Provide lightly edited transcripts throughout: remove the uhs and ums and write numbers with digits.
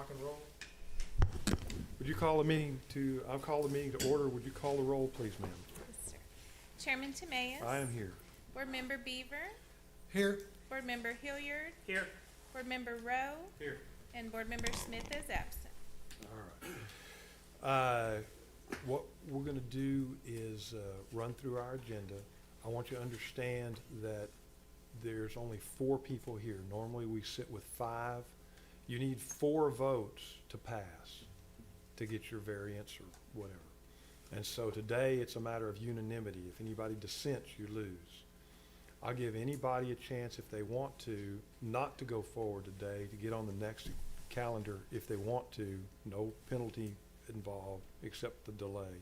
rock and roll. Would you call the meeting to, I'll call the meeting to order. Would you call the roll, please, ma'am? Yes, sir. Chairman Timaeus. I am here. Board Member Beaver. Here. Board Member Hilliard. Here. Board Member Rowe. Here. And Board Member Smith is absent. All right. What we're going to do is run through our agenda. I want you to understand that there's only 4 people here. Normally we sit with 5. You need 4 votes to pass to get your variance or whatever. And so today it's a matter of unanimity. If anybody dissents, you lose. I'll give anybody a chance if they want to not to go forward today, to get on the next calendar if they want to. No penalty involved except the delay.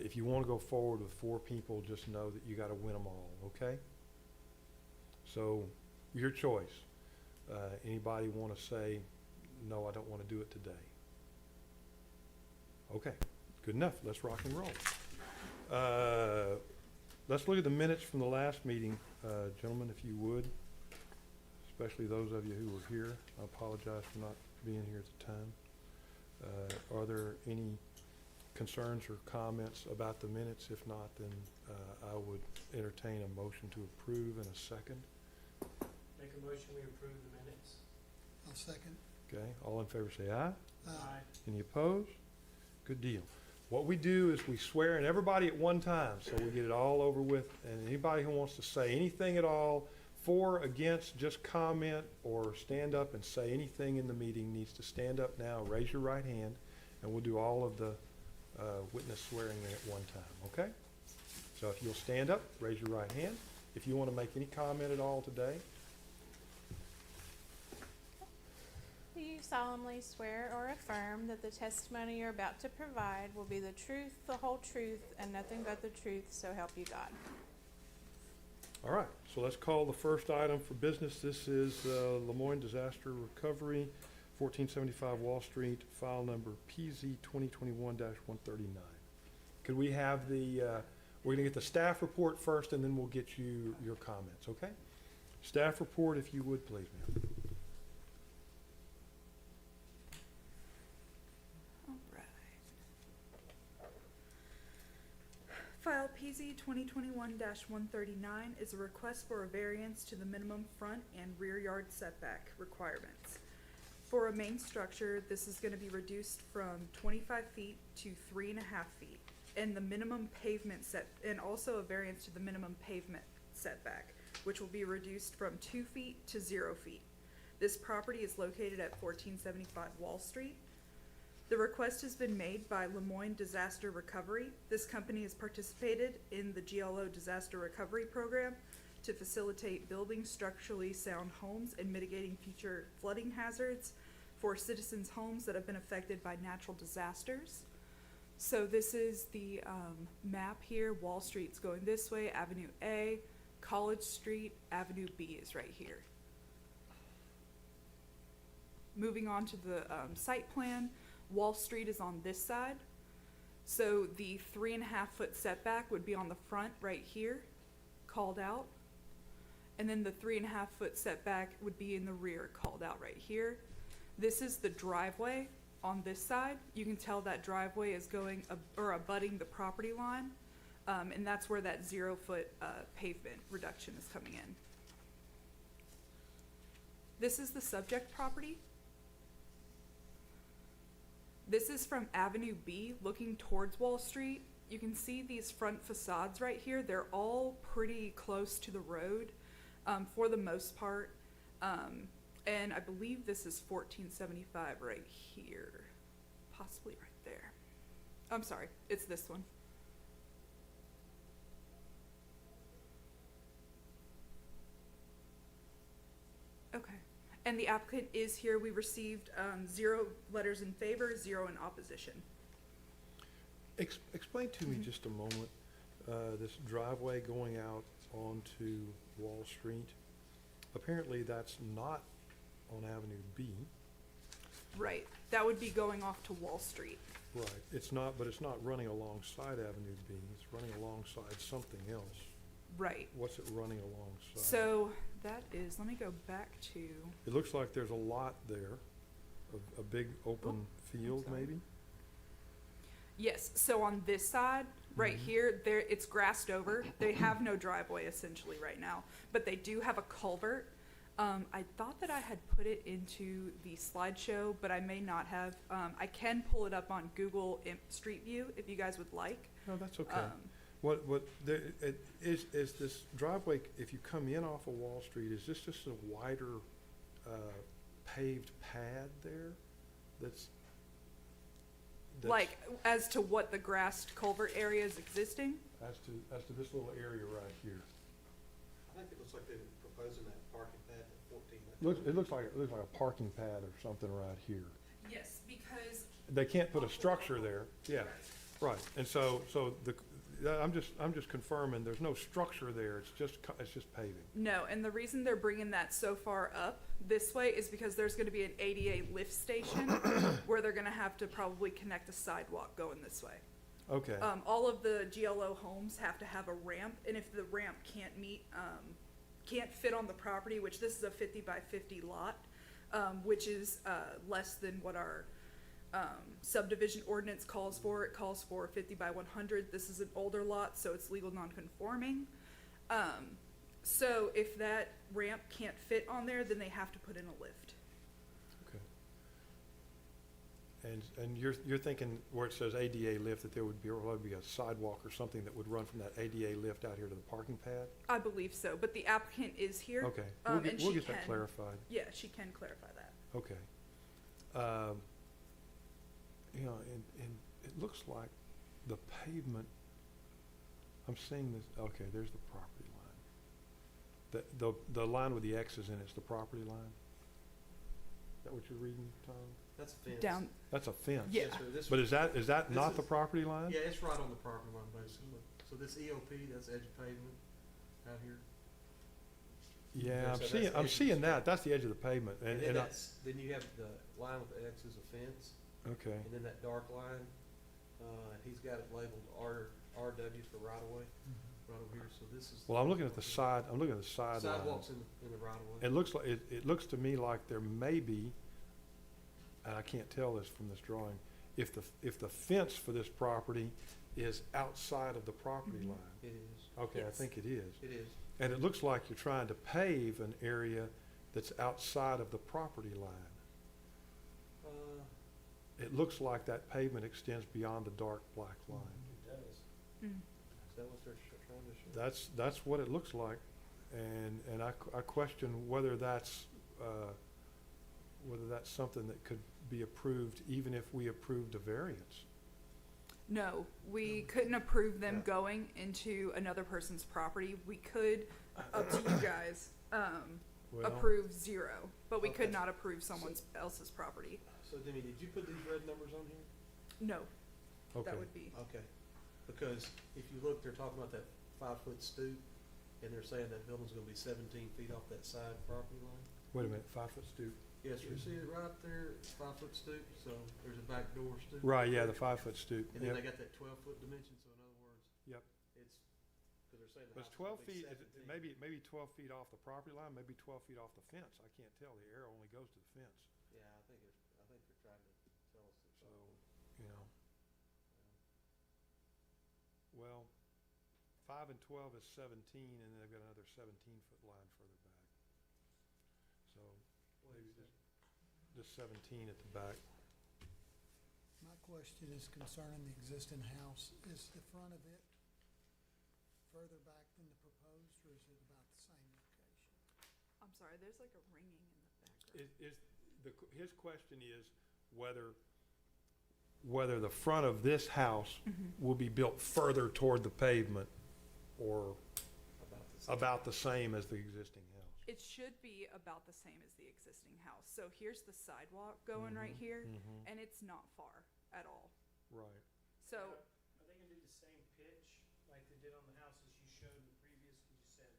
If you want to go forward with 4 people, just know that you got to win them all, okay? So your choice. Anybody want to say, no, I don't want to do it today? Okay, good enough. Let's rock and roll. Let's look at the minutes from the last meeting, gentlemen, if you would, especially those of you who were here. I apologize for not being here at the time. Are there any concerns or comments about the minutes? If not, then I would entertain a motion to approve in a second. Make a motion we approve the minutes. I'll second. Okay, all in favor say aye. Aye. Any opposed? Good deal. What we do is we swear in everybody at one time, so we get it all over with. And anybody who wants to say anything at all, for, against, just comment or stand up and say anything in the meeting needs to stand up now, raise your right hand, and we'll do all of the witness swearing in at one time, okay? So if you'll stand up, raise your right hand. If you want to make any comment at all today. Do you solemnly swear or affirm that the testimony you're about to provide will be the truth, the whole truth, and nothing but the truth, so help you God? All right, so let's call the first item for business. This is Lemoyne Disaster Recovery, 1475 Wall Street, file number PZ 2021-139. Could we have the, we're going to get the staff report first, and then we'll get you your comments, okay? Staff report, if you would, please, ma'am. File PZ 2021-139 is a request for a variance to the minimum front and rear yard setback requirements. For a main structure, this is going to be reduced from 25 feet to 3.5 feet, and the minimum pavement and also a variance to the minimum pavement setback, which will be reduced from 2 feet to 0 feet. This property is located at 1475 Wall Street. The request has been made by Lemoyne Disaster Recovery. This company has participated in the GLO Disaster Recovery Program to facilitate building structurally sound homes and mitigating future flooding hazards for citizens' homes that have been affected by natural disasters. So this is the map here. Wall Street's going this way, Avenue A, College Street, Avenue B is right here. Moving on to the site plan, Wall Street is on this side. So the 3.5 foot setback would be on the front right here, called out. And then the 3.5 foot setback would be in the rear, called out right here. This is the driveway on this side. You can tell that driveway is going abutting the property line. And that's where that 0 foot pavement reduction is coming in. This is the subject property. This is from Avenue B looking towards Wall Street. You can see these front facades right here. They're all pretty close to the road for the most part. And I believe this is 1475 right here, possibly right there. I'm sorry, it's this one. Okay. And the applicant is here. We received 0 letters in favor, 0 in opposition. Explain to me just a moment, this driveway going out onto Wall Street. Apparently that's not on Avenue B. Right. That would be going off to Wall Street. Right. It's not, but it's not running alongside Avenue B. It's running alongside something else. Right. What's it running alongside? So that is, let me go back to, It looks like there's a lot there. a big open field, sorry. maybe? Yes, so on this side, right Mhm. here, there, it's grassed over. They have no driveway essentially right now, but they do have a culvert. I thought that I had put it into the slideshow, but I may not have. I can pull it up on Google Street View if you guys would like. No, that's okay. Um, Is this driveway, if you come in off of Wall Street, is this just a wider paved pad there? That's. Like, as to what the grassed culvert area is existing? As to this little area right here. I think it looks like they're proposing that parking pad at 14. It looks like a parking pad or something right here. Yes, because. They can't put a structure there, yeah, right. And so I'm just confirming, there's no structure there, it's just paving. No, and the reason they're bringing that so far up this way is because there's gonna be an ADA lift station where they're gonna have to probably connect a sidewalk going this way. Okay, All of the GLO homes have to have a ramp, and if the ramp can't fit on the property, which this is a 50 by 50 lot, which is, less than what our, subdivision ordinance calls for. It calls for 50 by 100. This is an older lot, so it's legal non-conforming. So if that ramp can't fit on there, then they have to put in a lift. okay. And you're thinking where it says ADA lift, that there would be a sidewalk or something that would run from that ADA lift out here to the parking pad? I believe so, but the applicant is here. Okay, and we'll she get that can- clarified, Yeah, she can clarify that. okay. You know, and it looks like the pavement, I'm seeing this, okay, there's the property line. The line with the X's in it's the property line? Is that what you're reading, Tom? That's a fence. Down, That's a fence. Yeah. Yes, sir. This But was- is that this not is- the property line? Yeah, it's right on the property line, basically. So this EOP, that's edge of pavement out here. Yeah, So that's I'm edge. seeing that, that's the edge of the pavement, And and, then and I, then you have the line with the X is a fence, okay, and then that dark line, he's got it labeled RW for right of way, right over here, so this is. well, I'm looking at the sideline. Sidewalks in the right of way. It looks like, it looks to me like there may be, and I can't tell this from this drawing, if the fence for this property is outside of the property Mhm. line. It is, Okay, I Yes. think it is. it is. And it looks like you're trying to pave an area that's outside of the property line. It looks like that pavement extends beyond the dark black line. It does. mm, Is that what they're trying to show? That's what it looks like, and I question whether that's something that could be approved even if we approved a variance. no, we couldn't approve them Yeah. going into another person's property. We could, up to you guys, Well, approve 0, but we could Okay. not approve someone else's property. So Demi, did you put these red numbers on here? No, okay. that would be, Okay, because if you look, they're talking about that 5-foot stoop, and they're saying that building's gonna be 17 feet off that side property line. Wait a minute, 5-foot stoop? Yes, you see it right there, it's 5-foot stoop, so there's a back door stoop. Right, yeah, the 5-foot stoop. And then they Yep, got that 12-foot dimension, so in other words, yep. it's, because they're saying the But it's house is 12 gonna be feet, 17. maybe 12 feet off the property line, maybe 12 feet off the fence. I can't tell. The arrow only goes to the fence. Yeah, I think they're trying to tell us So, there's something. you know, well, 5 and 12 is 17, and they've got another 17-foot line further back. So maybe just 17 at the back. My question is concerning the existing house. Is the front of it further back than the proposed, or is it about the same location? I'm sorry, there's like a ringing in the background. His question is whether the front of this house will be built further toward the pavement or about the same as the existing house. It should be about the same as the existing house. So here's the sidewalk going right here, Mhm. and it's not far at all. Right. So, Are they gonna do the same pitch like they did on the houses you showed in the previous, you said,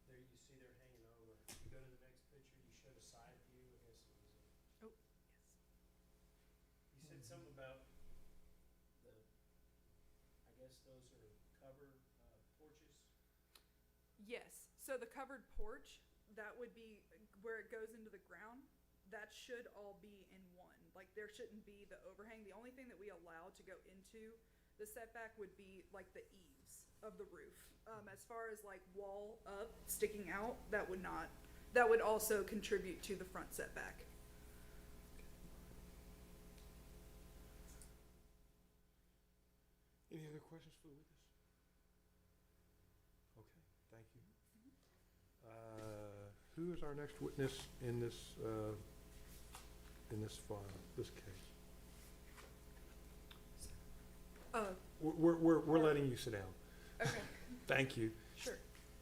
there you see they're hanging over. You go to the next picture, you showed a side view, I guess it was yes. you said something about I guess those are cover, porches? Yes, so the covered porch, that would be where it goes into the ground. that should all be in one. Like, there shouldn't be the overhang. The only thing that we allow to go into the setback would be like the eaves of the roof. As far as like wall up, sticking out, that would also contribute to the front setback. Any other questions for the witness? Okay, thank you. Who is our next witness in this file, this case? We're letting you sit down. Okay, Thank you, sure.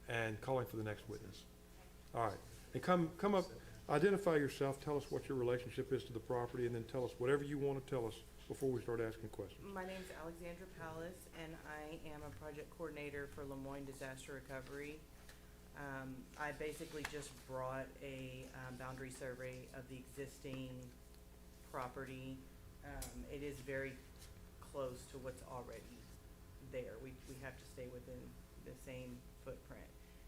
and calling for the next witness. All right, and come up, identify yourself, tell us what your relationship is to the property, and then tell us whatever you want to tell us before we start asking questions. My name's Alexandra Pallas, and I am a project coordinator for Lemoyne Disaster Recovery. I basically just brought a boundary survey of the existing property. It is very close to what's already there. We have to stay within the same footprint.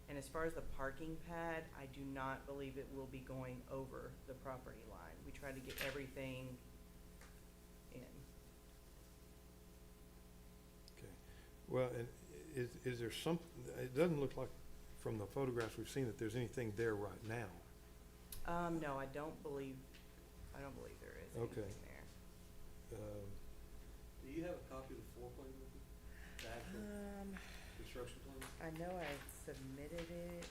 And as far as the parking pad, I do not believe it will be going over the property line. We try to get everything in. Okay, well, and is there some, it doesn't look like from the photographs we've seen that there's anything there right now. No, I don't believe there is Okay. anything there. Do you have a copy of the floor plan with you? The actual construction plan? I know I submitted it.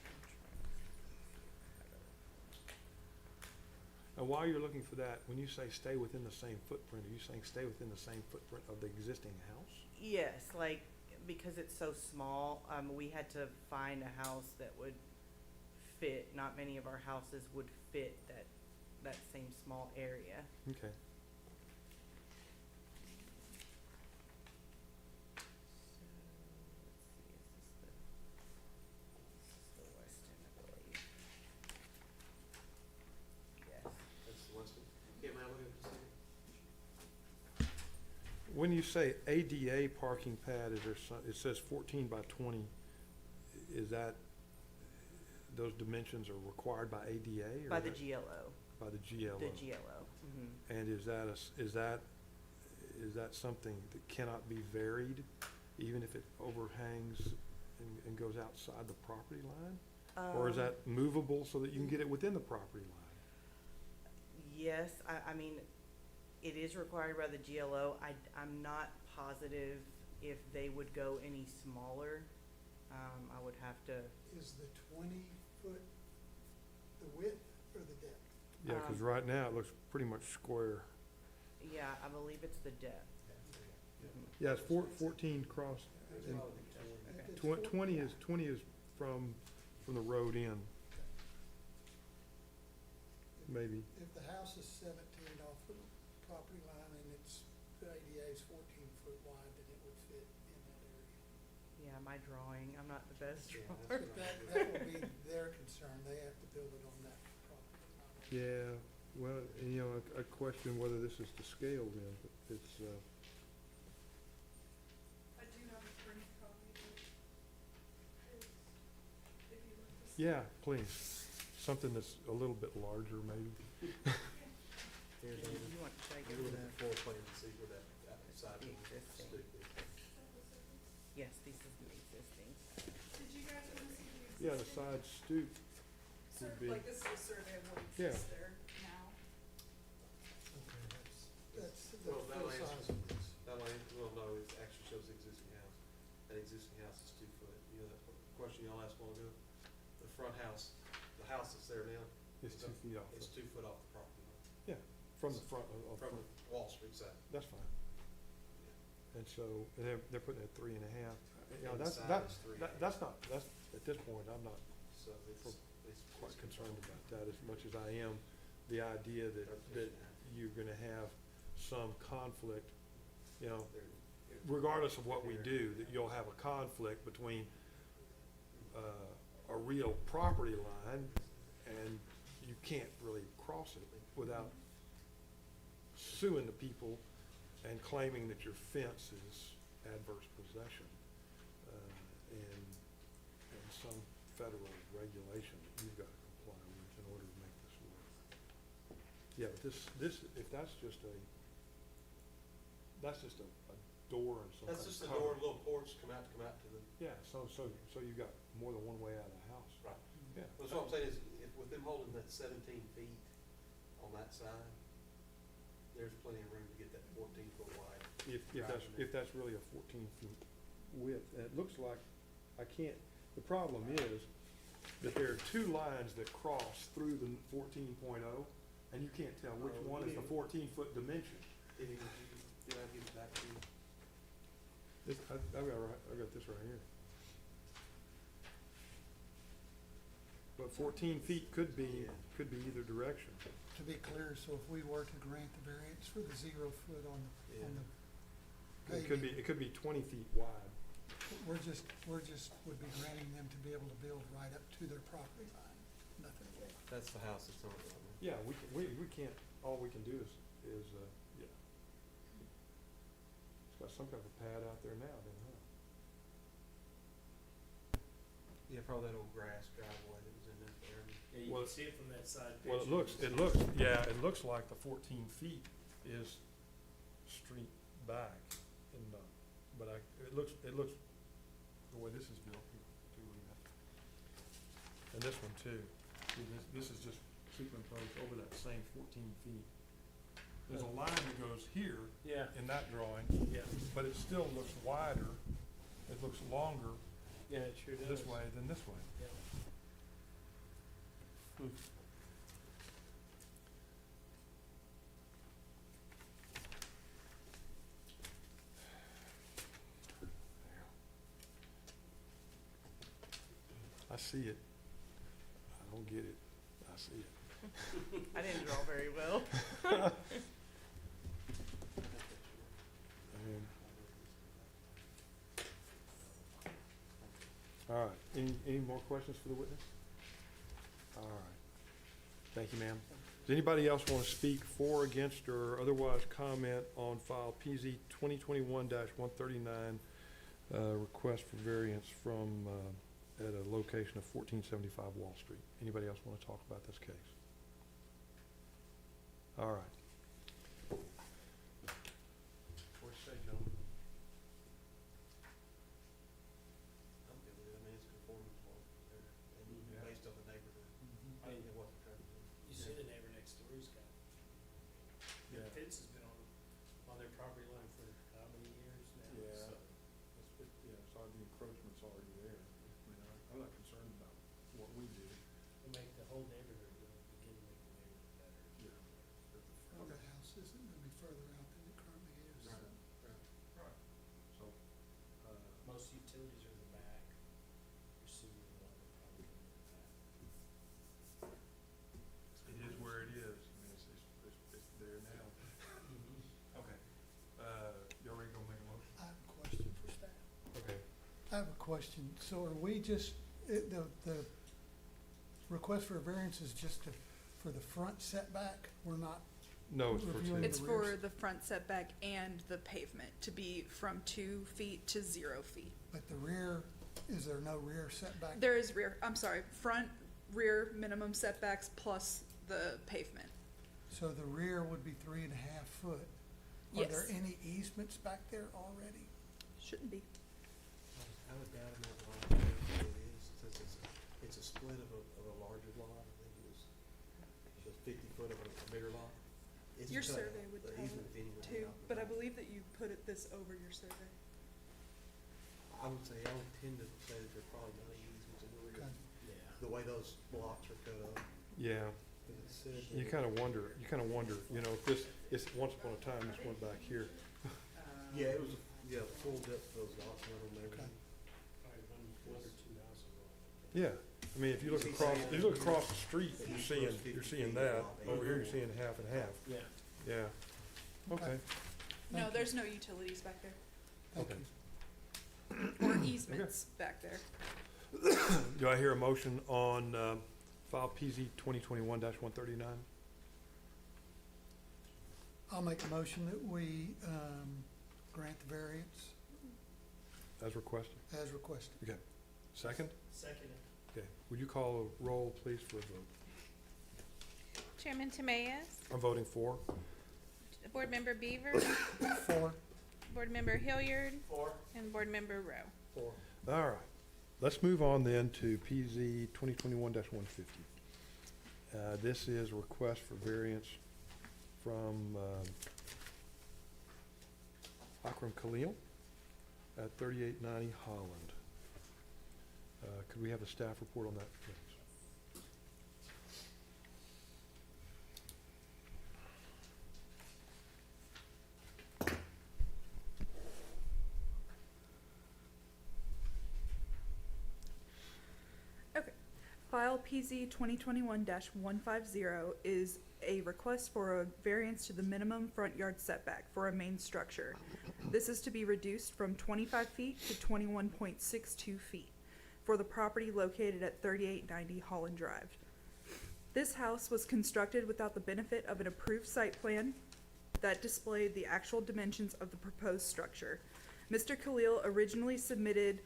And while you're looking for that, when you say stay within the same footprint, are you saying stay within the same footprint of the existing house? Yes, like, because it's so small, we had to find a house that would fit. Not many of our houses would fit that same small area. Okay. So, let's see, this is the western, I believe. Yes. That's the west one. Yeah, man, look at this thing. When you say ADA parking pad, is there some, it says 14 by 20, is that, those dimensions are required by ADA? Or By is the that- GLO. By the GLO? The GLO. And is that something that cannot be varied, even if it overhangs and goes outside the property line? Or is that movable so that you can get it within the property line? Yes, I mean, it is required by the GLO. I'm not positive if they would go any smaller. I would have to, Is the 20-foot the width or the depth? Yeah, because right now it looks pretty much square. yeah, I believe it's the depth. Yeah, it's 14 cross, and If it's 20 is from the road in, maybe. If the house is 17 off the property line and it's, the ADA is 14 foot wide, then it would fit in that area. Yeah, my drawing, I'm not the best Yeah, drawer. that's But that will be their concern, they have to build it on that property line. Yeah, well, and, you know, I question whether this is to scale then, but it's, I do have a print copy that is, if you want to see. yeah, please. Something that's a little bit larger, maybe. Here, David, you want to take You it look at the to floor plan and see where that side the is. existing? Yes, this is the existing. Did you guys want to see the existing? Yeah, the side stoop. Sort would be- like this is a survey of what Yeah. exists there now. Okay, that's the Well, full size of this. Well, no, it actually shows the existing house. That existing house is 2 foot. You know, that question y'all asked a while ago? The front house, the house that's there now. It's 2 feet off. It's 2 foot off the property line. Yeah, from the front of. From the Wall Street side. That's fine. And so, and they're putting it at 3.5. You know, And the that's, side is 3. that's not, that's, at this point, I'm not So it's quite concerned about that as much as I am the idea that you're gonna have some conflict, you know, regardless of what we do, that you'll have a conflict between a real property line, and you can't really cross it without suing the people and claiming that your fence is adverse possession, and some federal regulation that you've got to comply with in order to make this work. Yeah, but this, if that's just a door and some kind of That's just the cover. door, little porch, come out to the, Yeah, so you got more than one way out of the house. right. Yeah. That's what I'm saying is, if with them holding that 17 feet on that side, there's plenty of room to get that 14-foot wide. If that's really a 14-foot width, and it looks like, the problem is that there are two lines that cross through the 14.0, and you can't tell which Oh, one is the yeah. 14-foot dimension. Did I give it back to you? I've got this right here. But 14 feet could be either direction. To be clear, so if we were to grant the variance for the 0 foot on the It pavement, could be 20 feet wide. we're just would be granting them to be able to build right up to their property line, nothing more. That's the house that's on it. Yeah, we can't, all we can do is, yeah. It's got some kind of a pad out there now, then, huh? Yeah, probably that old grass driveway that was in that area. Yeah, you Well, can see it from that side picture. Well, it looks like the 14 feet is street back, and, but it looks, the way this is built, too, and this one too. See, this is just superimposed over that same 14 feet. There's a line that goes here Yeah, in that drawing, yeah, but it still looks wider, it looks longer yeah, it sure does. this way than this way. Yeah. I see it. I don't get it. I see it. I didn't draw very well. And- All right, any more questions for the witness? All right, thank you, ma'am. Does anybody else want to speak for, against, or otherwise comment on file PZ 2021-139, request for variance from, at a location of 1475 Wall Street? Anybody else want to talk about this case? All right. What do you say, gentlemen? I'm good with it. I mean, it's conforming to what they're, and Yeah. based on the neighborhood. I don't know what they're trying to do. You see the neighbor next door's got, the Yeah. fence has been on their property line for how many years now? Yeah. So, It's hard, the encroachment's already there. I mean, I'm not concerned about what we do. it'll make the whole neighborhood, begin to make the neighborhood better. Yeah. Front of the house isn't gonna be further out than it currently is, so. Right. So, Most utilities are in the back, your sewer and water probably in the back. it is where it is. I mean, it's there now. Okay. You already gonna make a motion? I have a question for staff. Okay. I have a question. So are we just, the request for a variance is just for the front setback? We're not, No, it's for Reviewing two. It's the for rears. the front setback and the pavement to be from 2 feet to 0 feet. but the rear, is there no rear setback? There is front, rear minimum setbacks plus the pavement. So the rear would be 3.5 foot. Are there Yes. any easements back there already? Shouldn't be. I would doubt in that lot, what it is, since it's a split of a larger lot, I think it was the 50 foot of a bigger lot. It's Your cut survey out. would The tell easement it anyway too, out the but I back. believe that you put this over your survey. I would say, I would tend to say that they're probably not easements in the rear, Okay. Yeah. the way those blocks are cut up. Yeah. 'Cause it said You that- kind of wonder, you know, if it's once upon a time, this went back here. Yeah, it was, yeah, full depth of those lots, I don't know. Okay. Probably one or two houses on it. Yeah. I mean, if you look across the street, you're seeing that. Over here, you're seeing half and half. Yeah. Yeah. Okay. No, Thank there's no utilities back there, Thank Okay. you. or easements back there. Do I hear a motion on, file PZ 2021-139? I'll make a motion that we, grant the variance As requested. as requested. Second? Second, Okay. Would you call a roll, please, for a vote? Chairman Tamaez, I'm voting for. Board Member Beaver, For. Board Member Hilliard, Four. and Board Member Rowe. Four. All right. Let's move on then to PZ 2021-150. This is a request for variance from Akram Khalil at 3890 Holland. Could we have a staff report on that, please? File PZ 2021-150 is a request for a variance to the minimum front yard setback for a main structure. This is to be reduced from 25 feet to 21.62 feet for the property located at 3890 Holland Drive. This house was constructed without the benefit of an approved site plan that displayed the actual dimensions of the proposed structure. Mr. Khalil originally submitted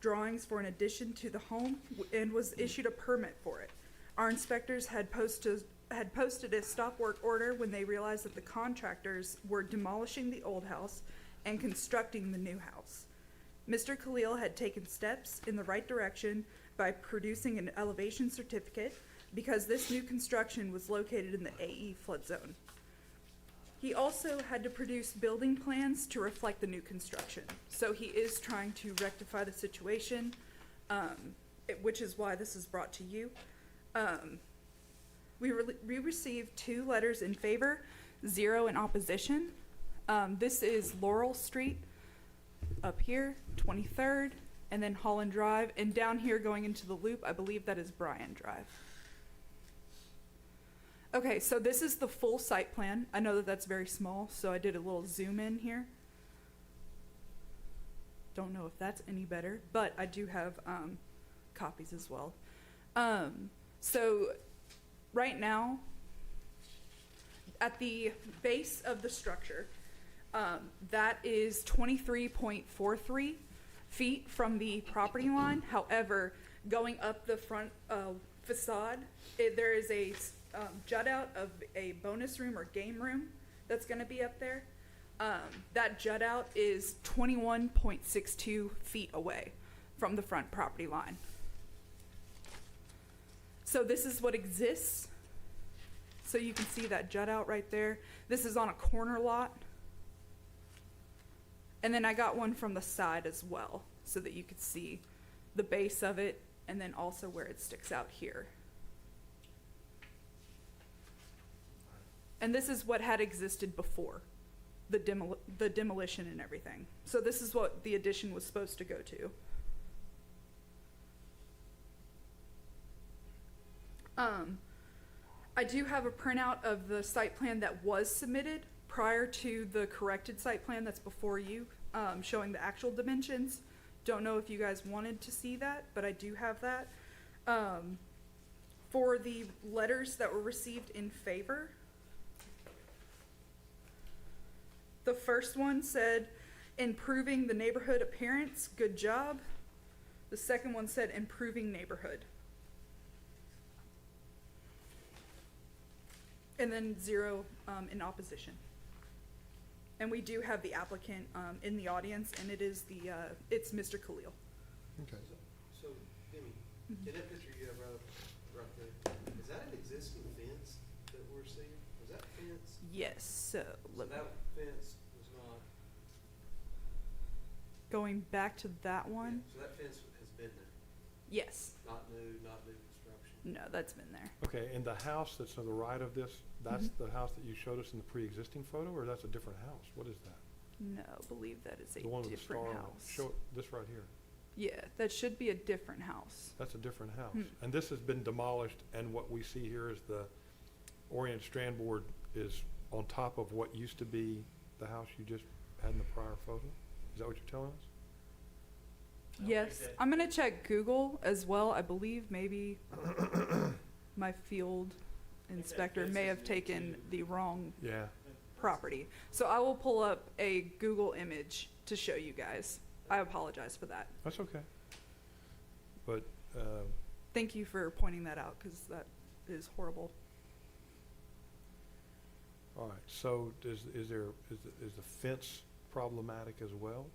drawings for an addition to the home and was issued a permit for it. Our inspectors had posted a stop work order when they realized that the contractors were demolishing the old house and constructing the new house. Mr. Khalil had taken steps in the right direction by producing an elevation certificate because this new construction was located in the AE flood zone. He also had to produce building plans to reflect the new construction. So he is trying to rectify the situation, which is why this is brought to you. We received 2 letters in favor, 0 in opposition. This is Laurel Street up here, 23rd, and then Holland Drive, and down here going into the loop, I believe that is Bryan Drive. Okay, so this is the full site plan. I know that that's very small, so I did a little zoom in here. Don't know if that's any better, but I do have copies as well. So right now, at the base of the structure, that is 23.43 feet from the property line. However, going up the front facade, there is a jut out of a bonus room or game room that's going to be up there. That jut out is 21.62 feet away from the front property line. So this is what exists. So you can see that jut out right there. This is on a corner lot. And then I got one from the side as well so that you could see the base of it and then also where it sticks out here. And this is what had existed before the demolition and everything. So this is what the addition was supposed to go to. I do have a printout of the site plan that was submitted prior to the corrected site plan that's before you, showing the actual dimensions. Don't know if you guys wanted to see that, but I do have that. For the letters that were received in favor, the first one said, improving the neighborhood appearance, good job. The second one said, improving neighborhood. And then 0 in opposition. And we do have the applicant in the audience, and it is it's Mr. Khalil. Okay. So, Demi, in that picture you have right there, is that an existing fence that we're seeing? Was that fence? Yes, so So that fence was not. going back to that one. Yeah, so that fence has been there, Yes, not new construction. no, that's been there. Okay, and the house that's to the right of this, that's the house that you showed us in the pre-existing photo, or that's a different house? What is that? No, believe that is a The one with the different star on it. house. Show it, this right here. Yeah, that should be a different house. That's a different house. Hmm. And this has been demolished, and what we see here is the Orient strand board is on top of what used to be the house you just had in the prior photo? Is that what you're telling us? Yes, I'm gonna check Google as well. I believe maybe my field inspector may have taken the wrong Yeah. property. So I will pull up a Google image to show you guys. I apologize for that. That's okay. But, Thank you for pointing that out, because that is horrible. All right, so is the fence problematic as well?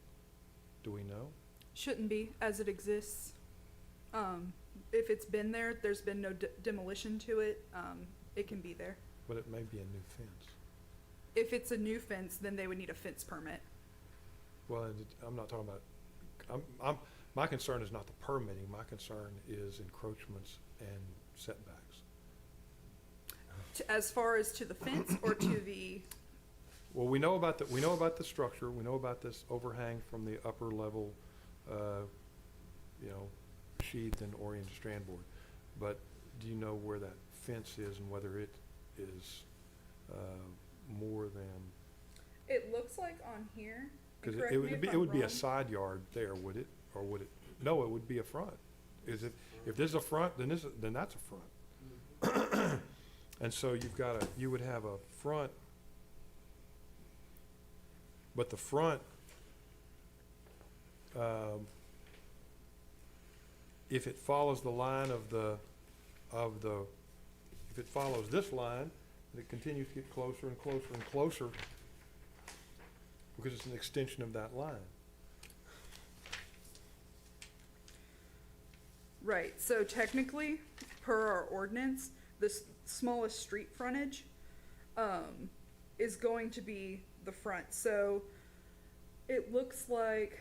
Do we know? Shouldn't be, as it exists. If it's been there, there's been no demolition to it, it can be there. But it may be a new fence. If it's a new fence, then they would need a fence permit. Well, I'm not talking about, my concern is not the permitting, my concern is encroachments and setbacks. As far as to the fence or to the, Well, we know about the structure, we know about this overhang from the upper level, sheathed and oriented strand board. But do you know where that fence is and whether it is, more than, it looks like on here, and because correct it me would if be, I'm it would be a wrong. side yard there, would it? Or would it, no, it would be a front. If there's a front, then that's a front. And so you would have a front, but the front, if it follows the line if it follows this line, and it continues to get closer and closer and closer, because it's an extension of that line. Right, so technically, per our ordinance, the smallest street frontage, is going to be the front, so it looks like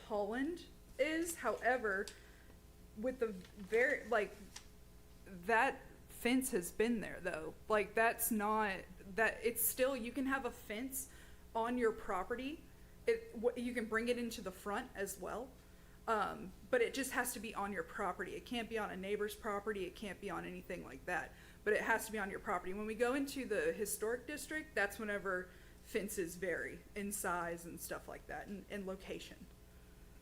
Holland is, however, with the that fence has been there though, that's not, it's still, you can have a fence on your property, you can bring it into the front as well, but it just has to be on your property. It can't be on a neighbor's property, it can't be on anything like that, but it has to be on your property. When we go into the historic district, that's whenever fences vary in size and stuff like that, and location.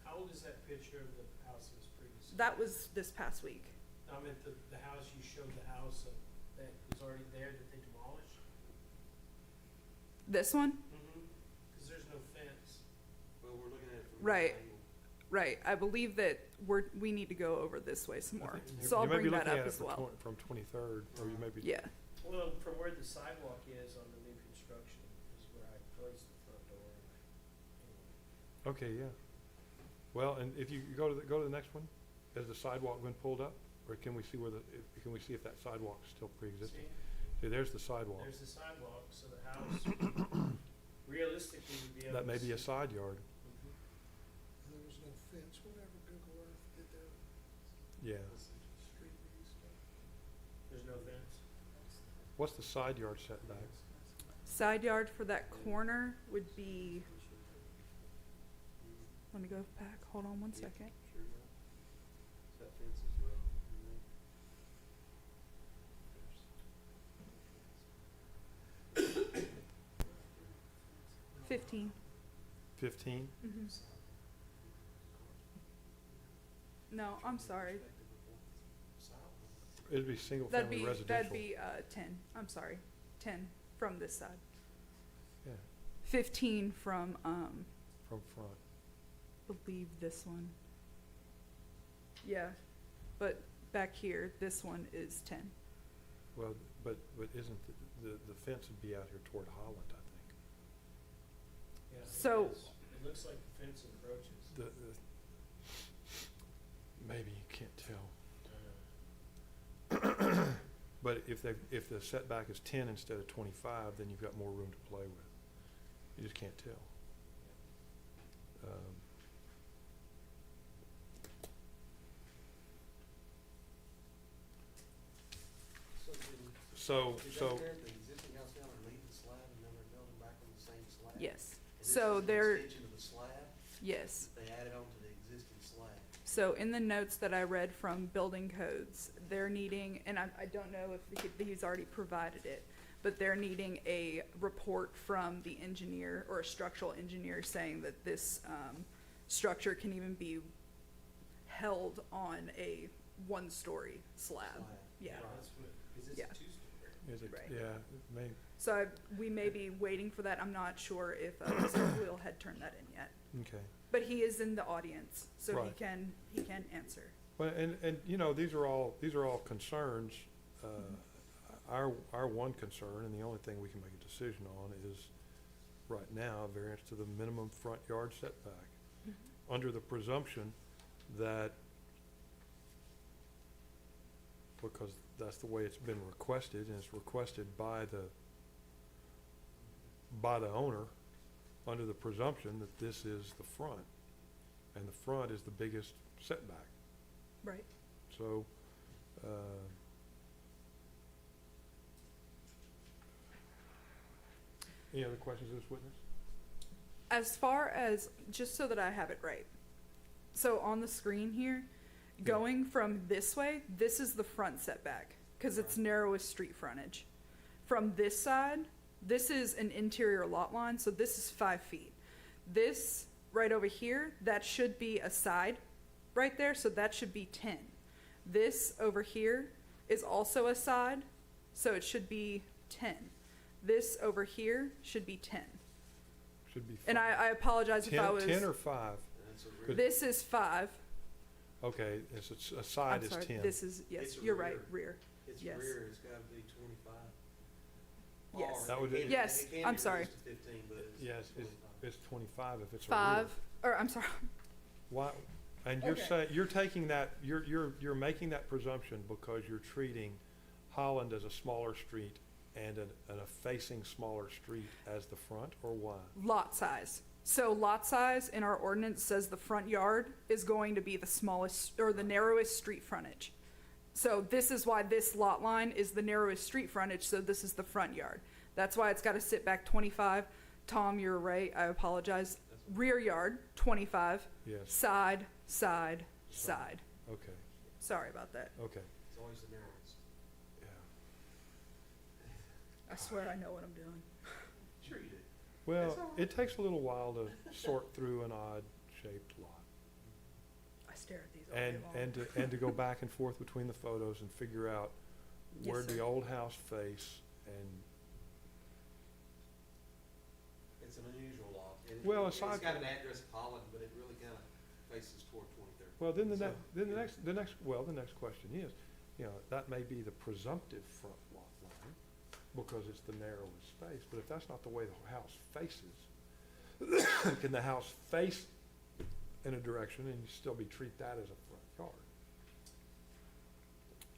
How old is that picture of the house that was previously? That was this past week. I meant the house, you showed the house that was already there that they demolished? This one? Because there's no fence. Well, we're looking at it from Right. this angle. Right, I believe that we need to go over this way some more, You- so I'll you may be bring that looking up at it as well. From 23rd, or you may be. Yeah, Well, from where the sidewalk is on the new construction is where I placed the front door. Anyway. Okay, yeah. Well, and if you go to the next one, has the sidewalk been pulled up, or can we see can we see if that sidewalk is still pre-existing? See, See, there's the sidewalk. there's the sidewalk, so the house realistically would be able to That may be a see- side yard. Mhm. There was no fence, whenever Google Earth did their Yeah. street view stuff. There's no fence. What's the side yard setback? side yard for that corner would be, let me go back, hold on one second. Sure, yeah. That fence is well. 15. 15? Mm-hmm. No, I'm sorry. It'd be single That'd family be, residential. 10, I'm sorry, 10 from this side. Yeah, 15 from, from front. believe this one. Yeah, but back here, this one is 10. Well, but isn't the fence would be out here toward Holland, I think. Yeah, it So- is. It looks like the fence encroaches. Maybe, you can't tell. Uh, But if the setback is 10 instead of 25, then you've got more room to play with. You just can't tell. So, Is so, that there, the existing house now, they're leaving the slab and now they're building back on the same slab? Yes. And this So is an there, extension of the slab, yes. they added on to the existing slab. So in the notes that I read from building codes, they're needing, and I don't know if he's already provided it, but they're needing a report from the engineer or a structural engineer saying that this, structure can even be held on a one-story slab. Yeah. That's what, is this Yeah. a two-story? is it, Right. yeah, it may, So we may be waiting for that. I'm not sure if Mr. Will had turned that in yet. okay. But he is in the audience, so he Right. can answer. Well, and, you know, these are all concerns. Our one concern, and the only thing we can make a decision on is, right now, a variance to the minimum front yard setback, under the presumption that, because that's the way it's been requested, and it's requested by the owner, under the presumption that this is the front, and the front is the biggest setback. Right. So, any other questions of this witness? As far as, just so that I have it right, so on the screen here, going from this way, this is the front setback, because it's narrowest street frontage. From this side, this is an interior lot line, so this is 5 feet. This right over here, that should be a side right there, so that should be 10. This over here is also a side, so it should be 10. This over here should be 10. Should be 5. And I apologize if I was. 10 or 5? That's a rear. Good. This is 5. Okay, it's a I'm side is sorry. 10. This is, yes, It's a you're right, rear. rear. It's Yes. rear, it's gotta be 25. Yes. Or That would it be- can- Yes, it can I'm be sorry. reduced to 15, but it's Yes, 25. it's 25 if it's a rear. 5, or I'm sorry, Why, and you're Okay. saying, you're taking that, you're making that presumption because you're treating Holland as a smaller street and a facing smaller street as the front, or why? lot size. So lot size in our ordinance says the front yard is going to be the smallest, or the narrowest street frontage. So this is why this lot line is the narrowest street frontage, so this is the front yard. That's why it's gotta sit back 25. Tom, you're right, I apologize. Rear yard, 25. Yes, Side, side, side. okay, Sorry about that. okay, It's always the narrowest. yeah. I swear I know what I'm doing. Sure you do. Well, It's all right. it takes a little while to sort through an odd-shaped lot. I stare at these all day long. And to go back and forth between the photos and figure out Yes, where'd the sir. old house face, and, It's an unusual lot. And Well, it's aside got from- an address of Holland, but it really kinda faces toward 23rd. well, then the So- next question is, you know, that may be the presumptive front lot line, because it's the narrowest space, but if that's not the way the house faces, can the house face in a direction and you still treat that as a front yard?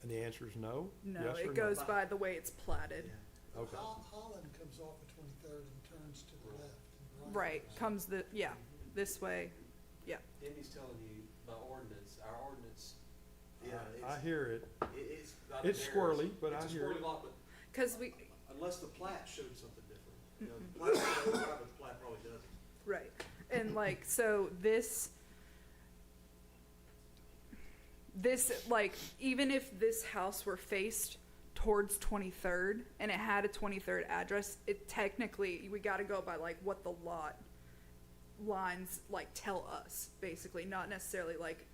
And the answer is no? No, Yes or it no? goes by the way it's platted. Yeah. Okay. Holland comes off of 23rd and turns to the left. and Right, comes the, yeah, this way. Denny's telling you, by ordinance, our ordinance, yeah, I hear it. it's not the It's narrowest. squirrely, but I It's a hear it. squirrely lot, but Cause we, unless the plat showed something different. You know, the plat shows right, but the plat probably doesn't. right, and like, so this, like, even if this house were faced towards 23rd and it had a 23rd address, it technically, we gotta go by like what the lot lines like tell us, basically, not necessarily like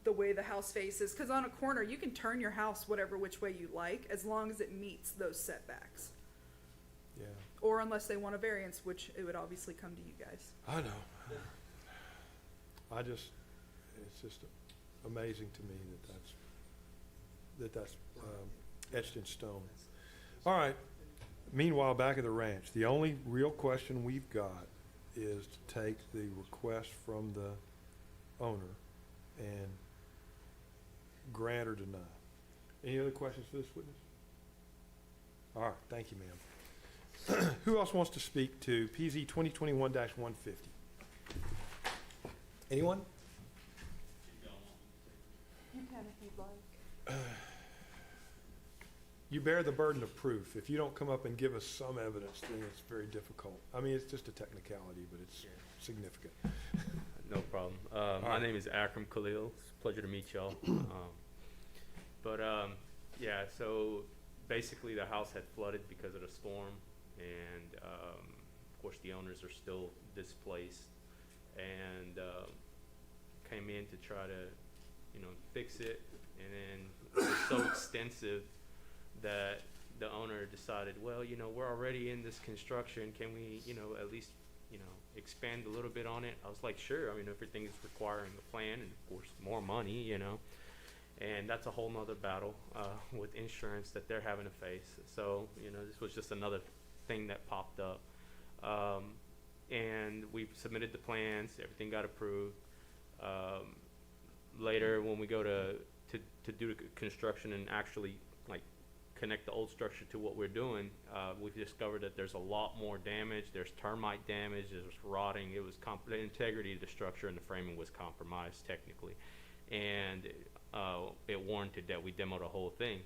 the way the house faces, because on a corner you can turn your house whatever which way you like as long as it meets those setbacks, Yeah, or unless they want a variance, which it would obviously come to you guys. I know. It's just amazing to me that that's etched in stone. All right, meanwhile, back at the ranch, the only real question we've got is to take the request from the owner and grant or deny. Any other questions for this witness? All right, thank you, ma'am. Who else wants to speak to PZ 2021-150? Anyone? You can if you'd like. You bear the burden of proof. If you don't come up and give us some evidence, then it's very difficult. I mean, it's just a technicality, but it's significant. No problem. My right. name is Akram Khalil. It's a pleasure to meet y'all. Yeah, so basically the house had flooded because of the storm, and of course the owners are still displaced, and came in to try to, fix it, and then it was so extensive that the owner decided, well, we're already in this construction. Can we, at least, expand a little bit on it? I was like, sure. I mean, everything is requiring a plan and, of course, more money, And that's a whole nother battle with insurance that they're having to face. So, you know, this was just another thing that popped up. And we submitted the plans, everything got approved. Later, when we go to do the construction and actually like connect the old structure to what we're doing, we've discovered that there's a lot more damage. There's termite damage, there's rotting. It was the integrity of the structure and the framing was compromised technically. And it warranted that we demo the whole thing.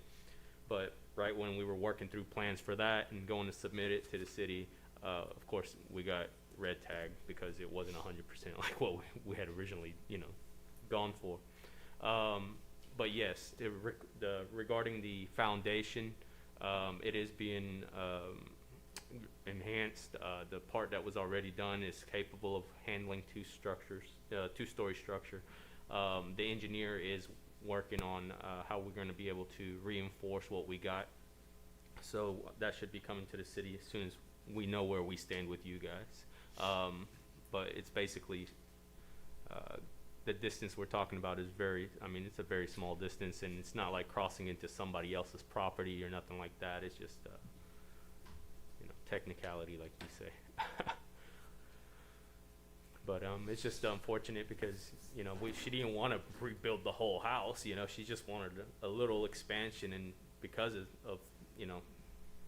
But right when we were working through plans for that and going to submit it to the city, of course we got red tagged because it wasn't 100% like what we had originally, you know, gone for. But yes, regarding the foundation, it is being enhanced. The part that was already done is capable of handling two-story structure. The engineer is working on how we're going to be able to reinforce what we got. So that should be coming to the city as soon as we know where we stand with you guys. But it's basically the distance we're talking about is it's a very small distance, and it's not like crossing into somebody else's property or nothing like that. It's just, you know, technicality, like you say. But it's just unfortunate because, you know, she didn't want to rebuild the whole house. You know, she just wanted a little expansion, and because of you know,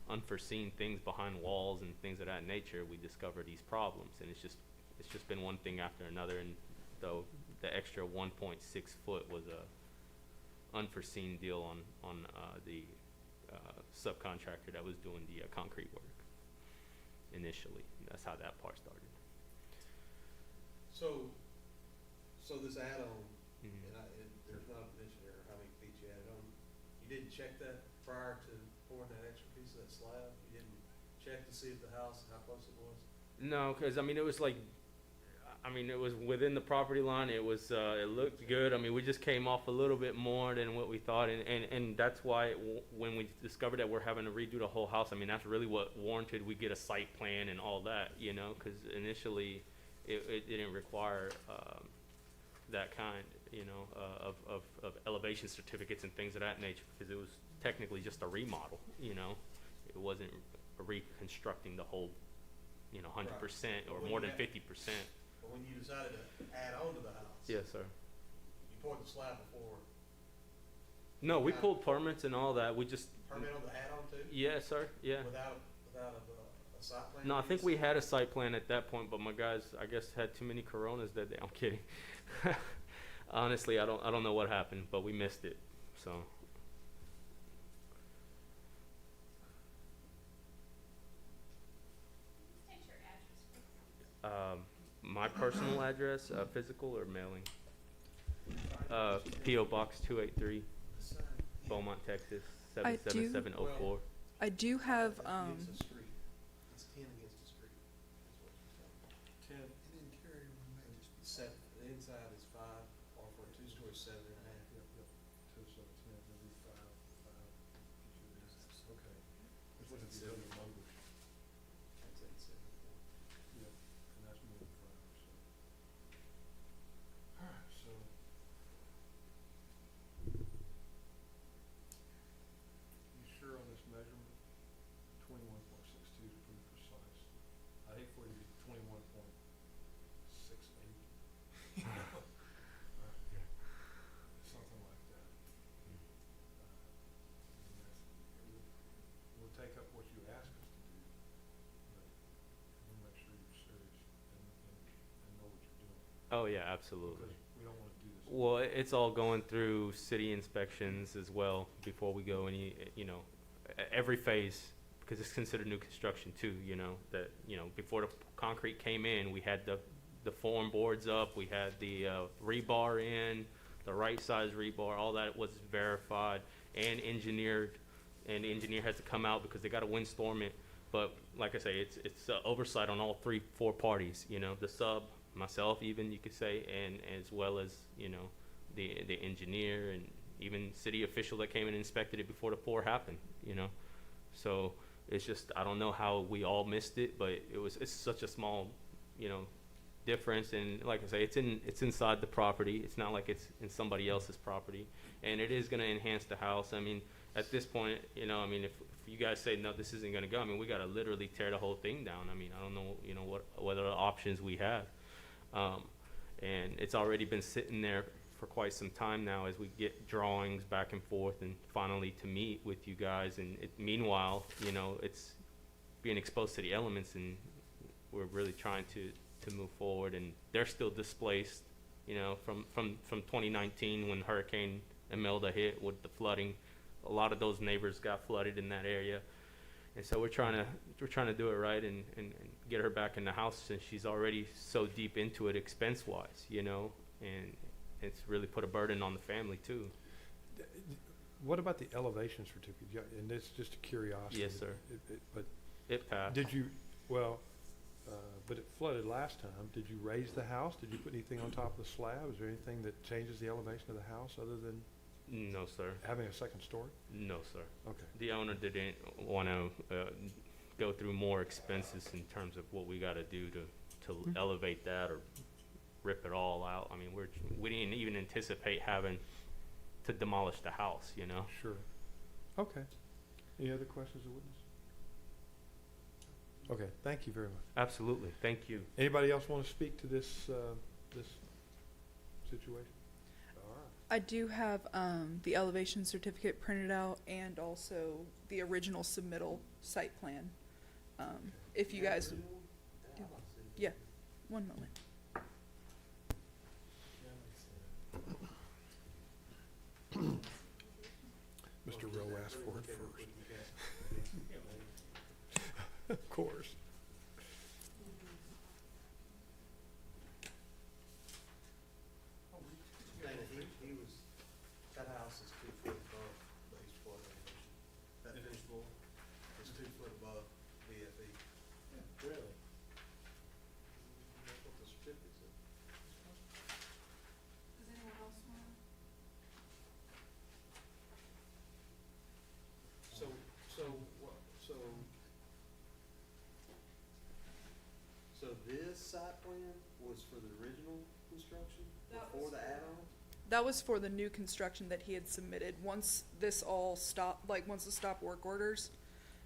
unforeseen things behind walls and things of that nature, we discovered these problems, and it's just been one thing after another. And though the extra 1.6 foot was a unforeseen deal on the subcontractor that was doing the concrete work initially. That's how that part started. So this add-on, Mhm. and there's not a mention there how many feet you added on. You didn't check that prior to pouring that extra piece of that slab? You didn't check to see if the house, how close it was? No, because it was like, it was within the property line. It was, it looked good. We just came off a little bit more than what we thought, and that's why when we discovered that we're having to redo the whole house, that's really what warranted we get a site plan and all that, you know, because initially it didn't require that kind, you know, of elevation certificates and things of that nature, because it was technically just a remodel, you know. It wasn't reconstructing the whole, you know, 100% or more than 50%. But when you decided to add on to the house? Yes, sir. You poured the slab before? No, we pulled permits and all that. We just. Permit on the add-on too? Yes, sir. Yeah. Without a site plan? No, I think we had a site plan at that point, but my guys, I guess, had too many Coronas that day. I'm kidding. Honestly, I don't know what happened, but we missed it. So. State your address, please. My personal address, physical or mailing? P.O. Box 283, Beaumont, Texas, 77704. I do have, Against the street. It's 10 against the street, is what you're saying. 10, An interior one may just be. 7, the inside is 5, or for a two-story, 7.5. Yep. 2, 7, 10, that'd be 5, 5. Okay. That's what it's other numbers. That's 874. Yep, and that's more than 5, so. Alright, so. You sure on this measurement? 21.62 is pretty precise. I'd hate for you to be 21.68. Something like that. We'll take up what you ask us to do, but we'll make sure you're serious and know what you're doing. Oh yeah, absolutely. Because we don't wanna do this. Well, it's all going through city inspections as well before we go any, you know, every phase, because it's considered new construction too, you know, that, you know, before the concrete came in, we had the form boards up, we had the rebar in, the right size rebar, all that was verified and engineered, and the engineer has to come out because they got to windstorm it. But like I say, it's oversight on all 3-4 parties, you know, the sub, myself even, you could say, and as well as, you know, the engineer and even city official that came and inspected it before the pour happened, you know. So it's just, I don't know how we all missed it, but it's such a small, you know, difference, and like I say, it's inside the property. It's not like it's in somebody else's property, and it is gonna enhance the house. I mean, at this point, you know, I mean, if you guys say no, this isn't gonna go, I mean, we gotta literally tear the whole thing down. I mean, I don't know, you know, what other options we have. And it's already been sitting there for quite some time now as we get drawings back and forth and finally to meet with you guys. And meanwhile, you know, it's being exposed to the elements, and we're really trying to move forward. And they're still displaced, you know, from 2019 when Hurricane Imelda hit with the flooding. A lot of those neighbors got flooded in that area. And so we're trying to do it right and get her back in the house, since she's already so deep into it expense wise, you know, and it's really put a burden on the family too. What about the elevation certificate? Yeah, and it's just a curiosity. Yes, sir. But It passed. did you, well, but it flooded last time. Did you raise the house? Did you put anything on top of the slab? Is there anything that changes the elevation of the house other than No, sir. having a second story? No, sir. Okay. The owner didn't want to go through more expenses in terms of what we got to do to elevate that or rip it all out. I mean, we didn't even anticipate having to demolish the house, you know? Sure. Okay. Any other questions of witness? Okay, thank you very much. Absolutely. Thank you. Anybody else want to speak to this, this situation? All right. I do have the elevation certificate printed out and also the original submittal site plan. If you guys, yeah, one moment. Mr. Rowe asked for it first. Of course. Dana, he was, that house is 2 foot above base flood elevation. That finished floor is 2 foot above BFE. Really? That's what the certificate said. Does anyone else want? So this site plan was for the original construction, before the add-on? That was for the new construction that he had submitted. Once this all stopped, like once the stop work orders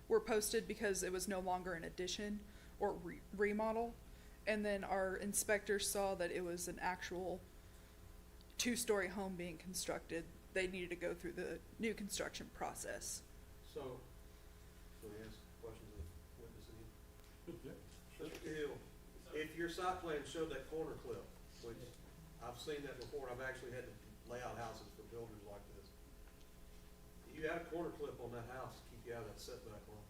were posted, because it was no longer an addition or remodel, and then our inspector saw that it was an actual 2-story home being constructed, they needed to go through the new construction process. So we ask questions of witness again? Mr. Hill, if your site plan showed that corner clip, which I've seen that before, I've actually had to lay out houses for builders like this. You had a corner clip on that house to keep you out of that setback line.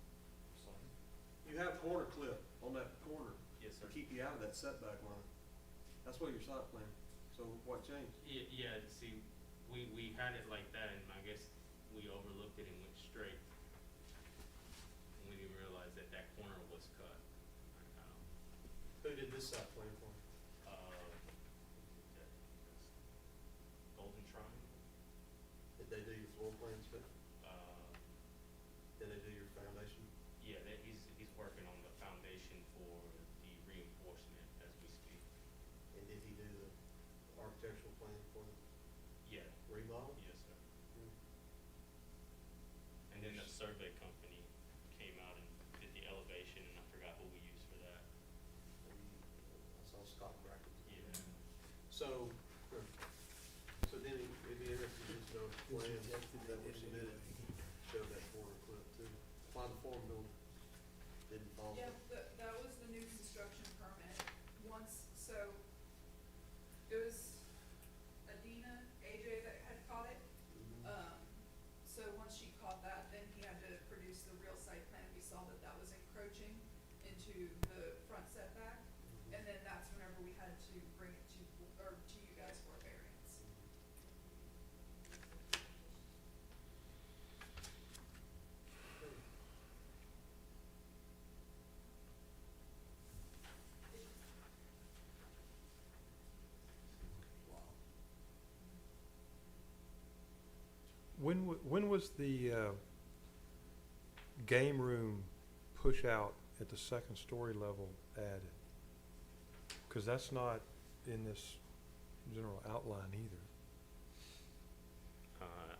You have a corner clip on that corner. Yes, to keep you out of that setback line. That's what your site plan. So what changed? Yeah, see, we had it like that, and I guess we overlooked it and went straight. We didn't realize that corner was cut. Who did this site plan for? Golden Triangle. Did they do your floor plans fit? Did they do your foundation? Yeah, he's working on the foundation for the reinforcement as we speak. And did he do the architectural plan for the Yeah. remodel? Yes, sir. Hmm. And then the survey company came out and did the elevation, and I forgot who we used for that. I saw Scott Brackett. Yeah. So then it'd be interesting to know if plans that were submitted showed that corner clip too. Why the form building didn't follow? Yeah, that was the new construction permit. So it was Adina, AJ that had caught it. So once she caught that, then he had to produce the real site plan. We saw that that was encroaching into the front setback. And then that's whenever we had to bring it to you guys for a variance. When was the game room push out at the second story level added? Cause that's not in this general outline either.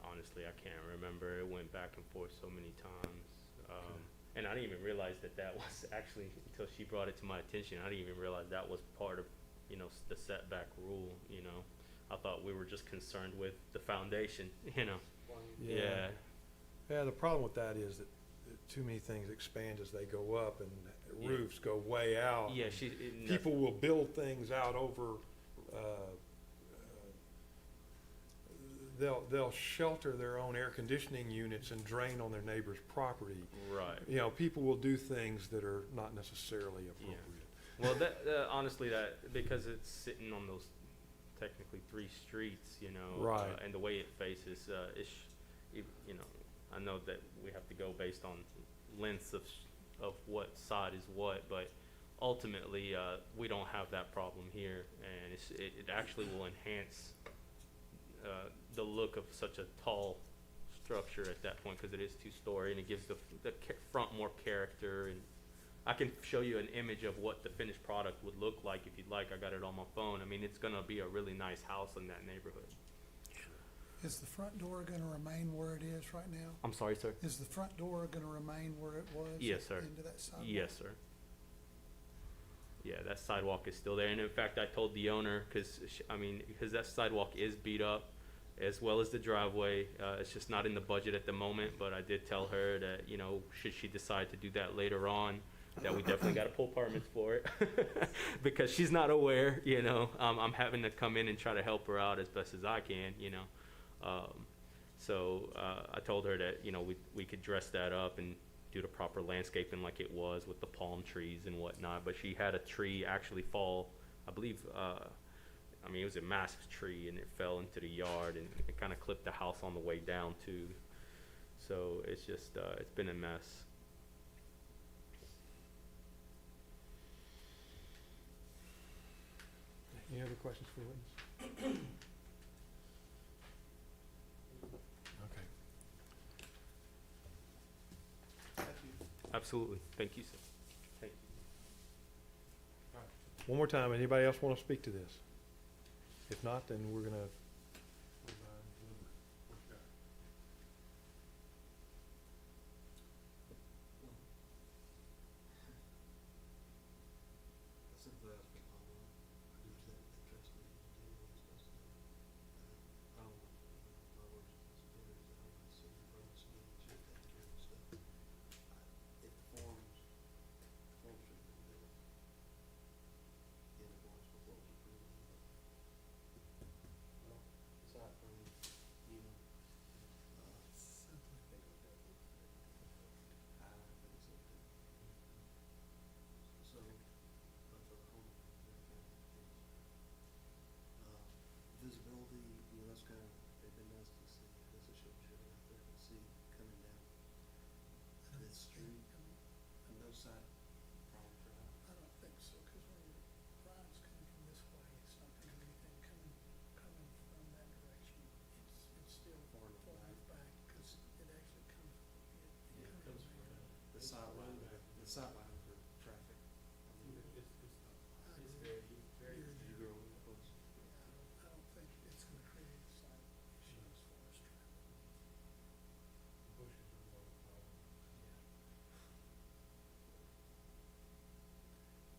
Honestly, I can't remember. It went back and forth so many times. And I didn't even realize that that was actually, until she brought it to my attention, I didn't even realize that was part of, you know, the setback rule, you know. I thought we were just concerned with the foundation, you know. Yeah. Yeah, the problem with that is that too many things expand as they go up and Yeah. roofs go way out. Yeah, People will build things out over, they'll shelter their own air conditioning units and drain on their neighbor's property. right. You know, people will do things that are not necessarily appropriate. Well, that honestly, that because it's sitting on those technically 3 streets, you know, Right. And the way it faces, you know, I know that we have to go based on lengths of what side is what, but ultimately, we don't have that problem here, and it actually will enhance the look of such a tall structure at that point, because it is 2-story, and it gives the front more character. And I can show you an image of what the finished product would look like if you'd like. I got it on my phone. I mean, it's gonna be a really nice house in that neighborhood. Is the front door gonna remain where it is right now? I'm sorry, sir? Is the front door gonna remain where it was? Yes, sir. Into that sidewalk? Yes, sir. Yeah, that sidewalk is still there, and in fact, I told the owner, because that sidewalk is beat up, as well as the driveway. It's just not in the budget at the moment, but I did tell her that, you know, should she decide to do that later on, that we definitely got to pull permits for it, because she's not aware. You know, I'm having to come in and try to help her out as best as I can. You know, so I told her that, you know, we could dress that up and do the proper landscaping like it was with the palm trees and whatnot. But she had a tree actually fall, I believe. It was a massive tree, and it fell into the yard, and it kind of clipped the house on the way down too. So it's just it's been a mess. Any other questions for the witness? Okay. Absolutely. Thank you, sir. Thank you. One more time, anybody else want to speak to this? If not, then we're gonna. Simply ask for comment. I do that interest me in doing what it's supposed to do. I don't want, my words responsibilities, I don't want to see the roads being should take care of stuff. If the forms should be built in accordance with what was approved. Well, aside from, you know, Simply. I think so too. So, but for the home, visibility, you know, that's kind of, it'd been nice to see, as a show out there, to see coming down this street, and no side problems, right? I don't think so, cause when Brian's coming from this way, it's not gonna be anything coming from that direction. It's still Far far enough enough back, cause it actually comes, Yeah, it comes from the sight line for traffic. I mean, you grow up close. I don't think it's gonna create a site issue as far as traffic.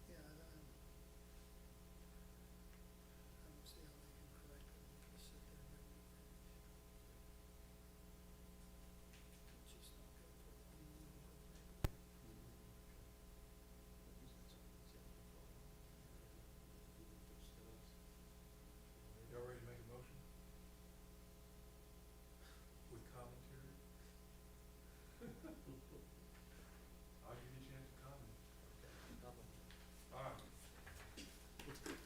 Yeah, I don't see how they can correct it, and just sit there and make it finish. It's just not good for the neighborhood. Y'all ready to make a motion? With commentary? I'll give you a chance to comment. All right.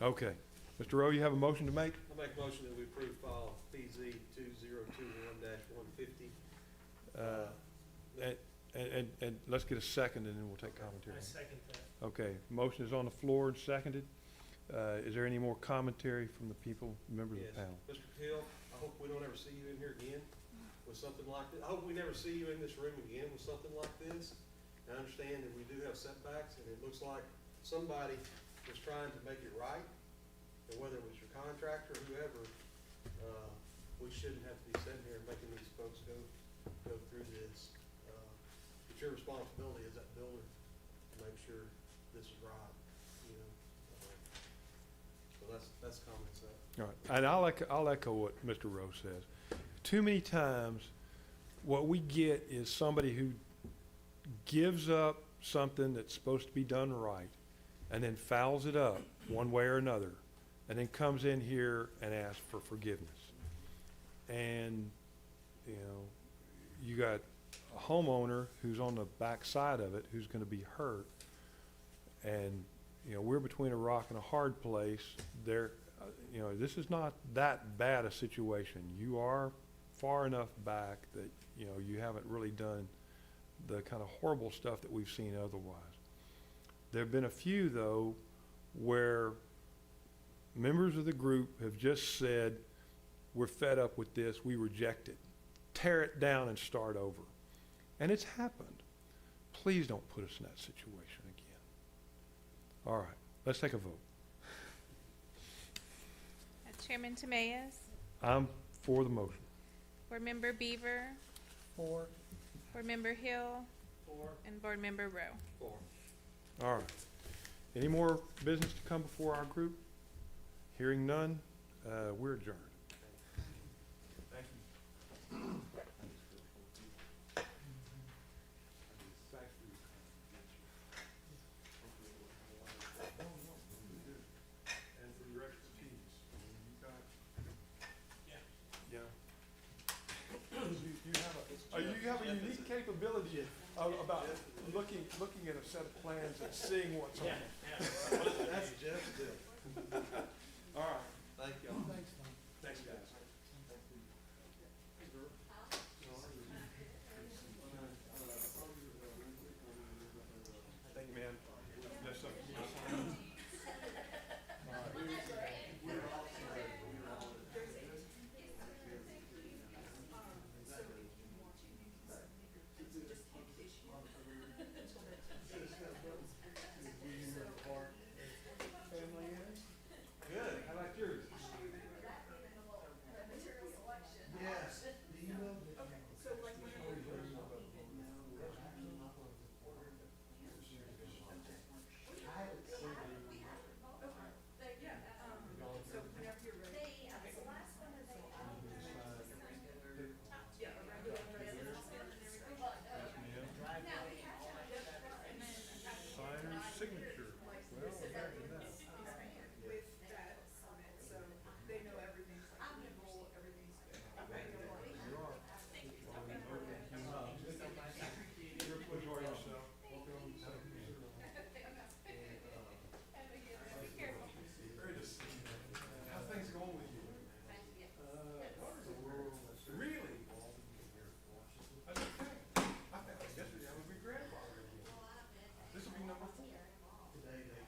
Okay. Mr. Rowe, you have a motion to make? I make a motion that we approve file PZ 2021-150. And let's get a second, and then we'll take commentary. I second that. Okay, motion is on the floor and seconded. Is there any more commentary from the people, members of the Yes. panel? Mr. Hill, I hope we don't ever see you in here again with something like this. I hope we never see you in this room again with something like this. I understand that we do have setbacks, and it looks like somebody was trying to make it right, and whether it was your contractor or whoever, we shouldn't have to be sitting here and making these folks go through this. It's your responsibility as that builder to make sure this is right, you know. So that's comments up. All right, and I'll echo what Mr. Rose says. Too many times, what we get is somebody who gives up something that's supposed to be done right, and then fouls it up one way or another, and then comes in here and asks for forgiveness. And, you know, you got a homeowner who's on the back side of it who's gonna be hurt. And, you know, we're between a rock and a hard place. You know, this is not that bad a situation. You are far enough back that, you know, you haven't really done the kind of horrible stuff that we've seen otherwise. There have been a few, though, where members of the group have just said, we're fed up with this, we reject it. Tear it down and start over. And it's happened. Please don't put us in that situation again. All right, let's take a vote. Chairman Tamaez, I'm for the motion. Board Member Beaver, For, Board Member Hill, and Board Member Rowe. All right. Any more business to come before our group? Hearing none, we're adjourned. Thank you. And for your expertise. Yeah. You have a unique capability about looking at a set of plans and seeing what's on it. That's Jeff's deal. All right. Thank y'all.